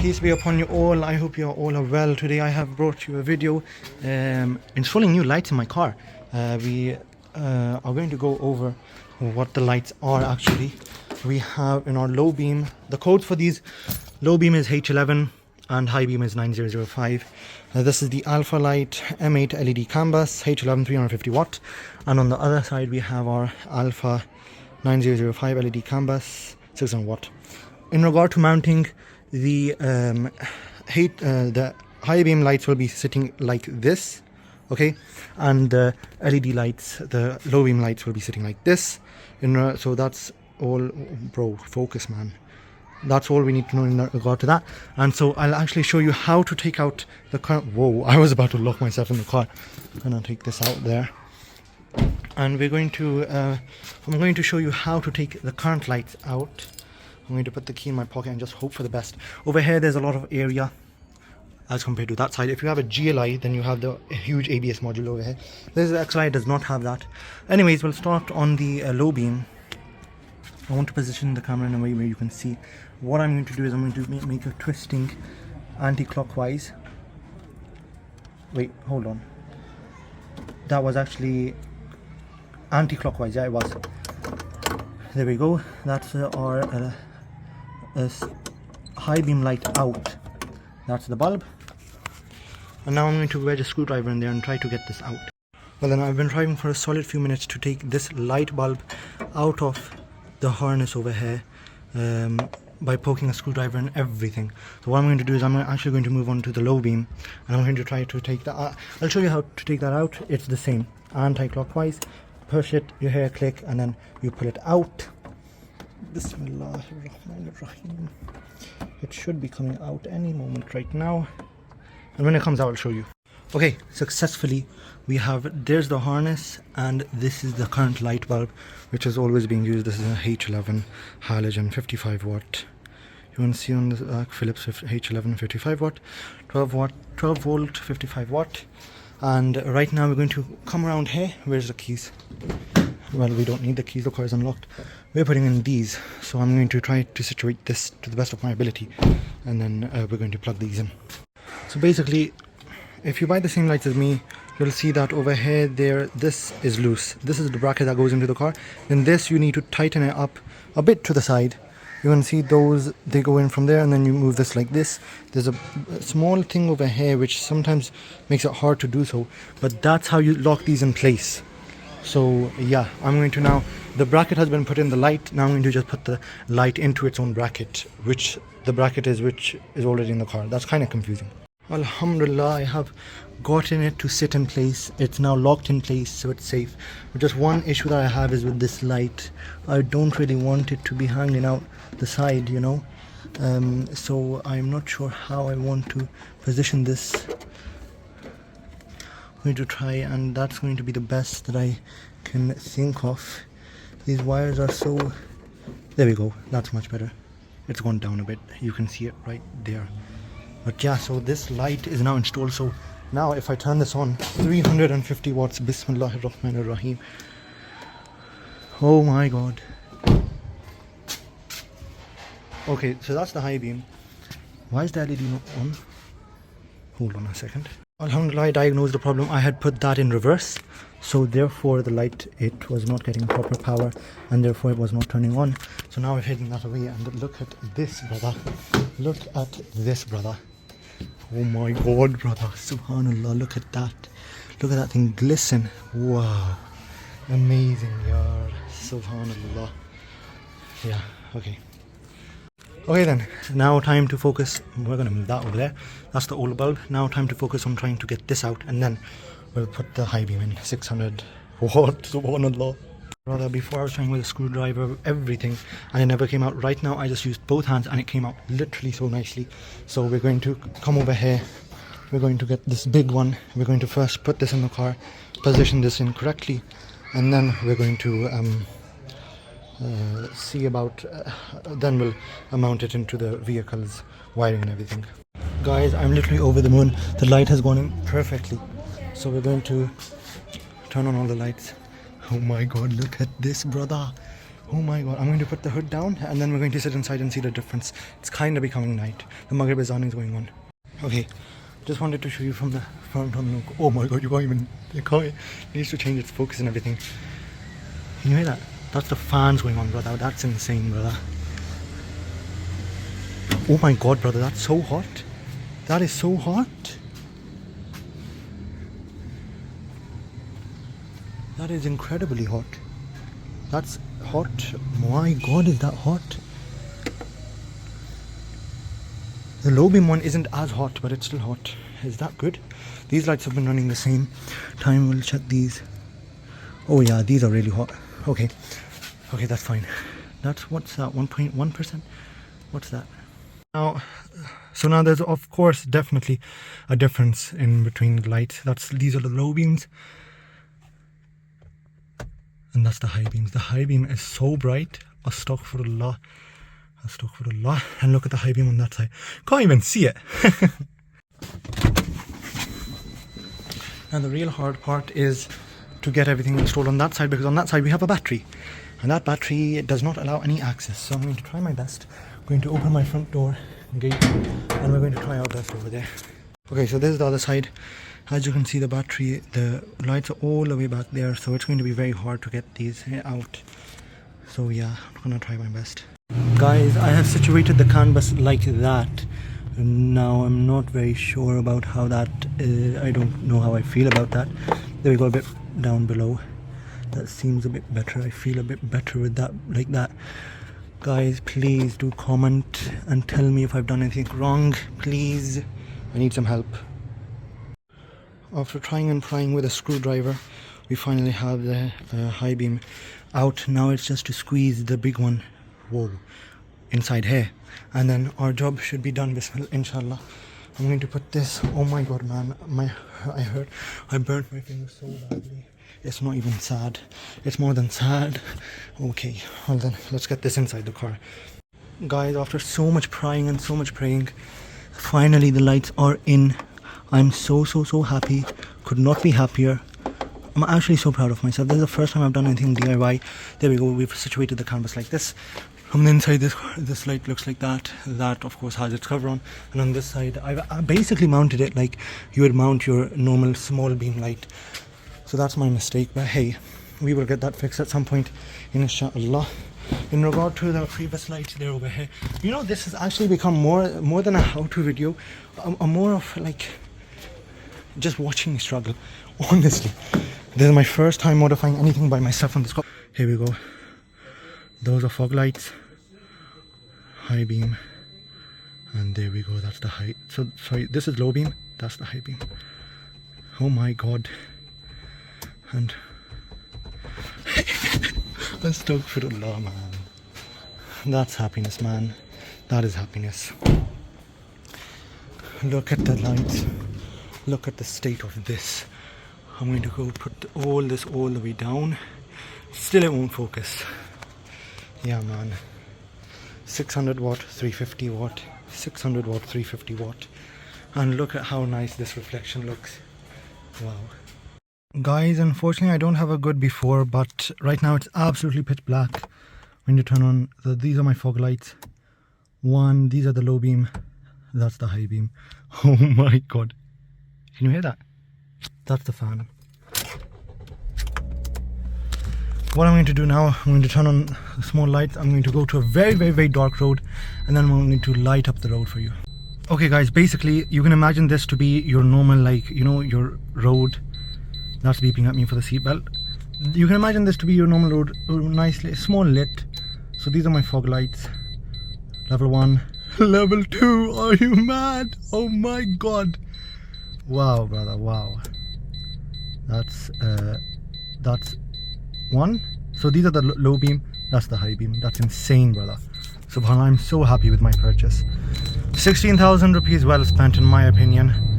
Peace be upon you all. I hope you all are well. Today I have brought you a video installing new lights in my car. We are going to go over what the lights are actually. We have in our low beam, the codes for these low beam is H11 and high beam is 9005. This is the alpha light M8 LED CAN bus, H11 350 watt. And on the other side we have our alpha 9005 LED CAN bus, 600 watt. In regard to mounting, the high beam lights will be sitting like this, okay, and the LED lights, the low beam lights, will be sitting like this. So that's all, bro. Focus, man. That's all we need to know in regard to that. And so I'll actually show you how to take out the current. Whoa! I was about to lock myself in the car. I'm gonna take this out there, and we're going to. I'm going to show you how to take the current lights out. I'm going to put the key in my pocket and just hope for the best. Over here there's a lot of area as compared to that side. If you have a GLI, then you have the huge ABS module over here. This XLI does not have that. Anyways, we'll start on the low beam. I want to position the camera in a way where you can see. What I'm going to do is I'm going to make a twisting anti-clockwise. Wait, hold on. That was actually anti-clockwise. Yeah, it was. There we go. That's our high beam light out. That's the bulb. And now I'm going to wedge a screwdriver in there and try to get this out. Well, then I've been driving for a solid few minutes to take this light bulb out of the harness over here by poking a screwdriver and everything. So what I'm going to do is I'm actually going to move on to the low beam, and I'm going to try to take that. I'll show you how to take that out. It's the same, anti-clockwise. Push it, you hear a click, and then you pull it out. Bismillahirrahmanirrahim. It should be coming out any moment right now, and when it comes out I'll show you. Okay, successfully we have, there's the harness, and this is the current light bulb which is always being used. This is a H11 halogen 55 watt. You can see on the Philips H11 55 watt, 12 volt 55 watt. And right now we're going to come around here. Where's the keys? Well, we don't need the keys, the car is unlocked. We're putting in these, so I'm going to try to situate this to the best of my ability, and then we're going to plug these in. So basically, if you buy the same lights as me, you'll see that over here, this is loose. This is the bracket that goes into the car. Then this, you need to tighten it up a bit to the side. You can see those, they go in from there, and then you move this like this. There's a small thing over here which sometimes makes it hard to do so, but that's how you lock these in place. So yeah, I'm going to now, the bracket has been put in the light. Now I'm going to just put the light into its own bracket, which the bracket is, which is already in the car. That's kind of confusing. Alhamdulillah, I have gotten it to sit in place. It's now locked in place, so it's safe. But just one issue that I have is with this light. I don't really want it to be hanging out the side, you know. So I'm not sure how I want to position this. I'm going to try, and that's going to be the best that I can think of. These wires are so, there we go, that's much better. It's gone down a bit, you can see it right there. But yeah, so this light is now installed. So now if I turn this on, 350 watts, Bismillahirrahmanirrahim. Oh my god. Okay, so that's the high beam. Why is the LED not on? Hold on a second. Alhamdulillah, I diagnosed the problem. I had put that in reverse, so therefore the light, it was not getting proper power, and therefore it was not turning on. So now I've hidden that away, and look at this, brother. Look at this, brother. Oh my god, brother. Subhanallah, look at that. Look at that thing glisten. Wow. Amazing, yaar. Subhanallah. Yeah, okay. Okay then, now time to focus. We're going to move that over there. That's the old bulb. Now time to focus on trying to get this out, and then we'll put the high beam in. 600 watt, subhanallah. Brother, before I was trying with a screwdriver, everything, and it never came out. Right now I just used both hands and it came out literally so nicely. So we're going to come over here. We're going to get this big one. We're going to first put this in the car, position this in correctly, and then we're going to see about, then we'll mount it into the vehicle's wiring and everything. Guys, I'm literally over the moon. The light has gone in perfectly. So we're going to turn on all the lights. Oh my god, look at this, brother. Oh my god, I'm going to put the hood down and then we're going to sit inside and see the difference. It's kind of becoming night. The Maghrib Azan is going on. Okay, just wanted to show you from the front on look. Oh my god, it needs to change its focus and everything. Can you hear that? That's the fans going on, brother. That's insane, brother. Oh my god, brother, that's so hot. That is so hot. That is incredibly hot. That's hot. My god, is that hot? The low beam one isn't as hot, but it's still hot. Is that good? These lights have been running the same time. We'll check these. Oh yeah, these are really hot. Okay, that's fine. That's, what's that, 1.1%? What's that? Now, so now there's of course definitely a difference in between the lights. These are the low beams. And that's the high beams. The high beam is so bright. Astaghfirullah. And look at the high beam on that side. Can't even see it. And the real hard part is to get everything installed on that side, because on that side we have a battery. And that battery does not allow any access. So I'm going to try my best. I'm going to open my front door gate and we're going to try our best over there. Okay, so this is the other side. As you can see, the battery, the lights are all the way back there, so it's going to be very hard to get these out. So yeah, I'm gonna try my best. Guys, I have situated the CAN bus like that. Now I'm not very sure about how that I don't know how I feel about that. There we go, a bit down below. That seems a bit better. I feel a bit better with that, like that. Guys, please do comment and tell me if I've done anything wrong. Please, I need some help. After trying and prying with a screwdriver, we finally have the high beam out. Now it's just to squeeze the big one, inside here, and then our job should be done, bismillah, inshallah. I'm going to put this, oh my god man, I burnt my finger so badly. It's not even sad, it's more than sad. Okay, well then, let's get this inside the car. Guys, after so much prying and so much praying, finally the lights are in. I'm so happy, could not be happier. I'm actually so proud of myself. This is the first time I've done anything DIY. There we go, we've situated the canvas like this. From the inside, this light looks like that. That of course has its cover on. And on this side, I basically mounted it like you would mount your normal small beam light. So that's my mistake, but hey, we will get that fixed at some point, inshallah. In regard to the previous lights, they're over here. You know, this has actually become more than a how-to video, a more of like just watching me struggle, honestly. This is my first time modifying anything by myself on this car. Here we go. Those are fog lights, high beam, and there we go, that's the high. So sorry, this is low beam, that's the high beam. Oh my god. And astaghfirullah, man. That's happiness, man. That is happiness. Look at the lights. Look at the state of this. I'm going to go put all this all the way down. Still it won't focus. Yeah, man. 600 watt, 350 watt, 600 watt, 350 watt. And look at how nice this reflection looks. Wow. Guys, unfortunately I don't have a good before, but right now it's absolutely pitch black. When you turn on, these are my fog lights. These are the low beam. That's the high beam. Oh my god. Can you hear that? That's the fan. What I'm going to do now, I'm going to turn on the small lights. I'm going to go to a very dark road, and then I'm going to light up the road for you. Okay guys, basically you can imagine this to be your normal, like, you know, your road. That's beeping at me for the seatbelt. You can imagine this to be your normal road, nicely small lit. So these are my fog lights. Level 1. Level 2, are you mad? Oh my god. Wow, brother, wow. That's 1. So these are the low beam, that's the high beam. That's insane, brother. Subhanallah, I'm so happy with my purchase. 16,000 rupees well spent, in my opinion.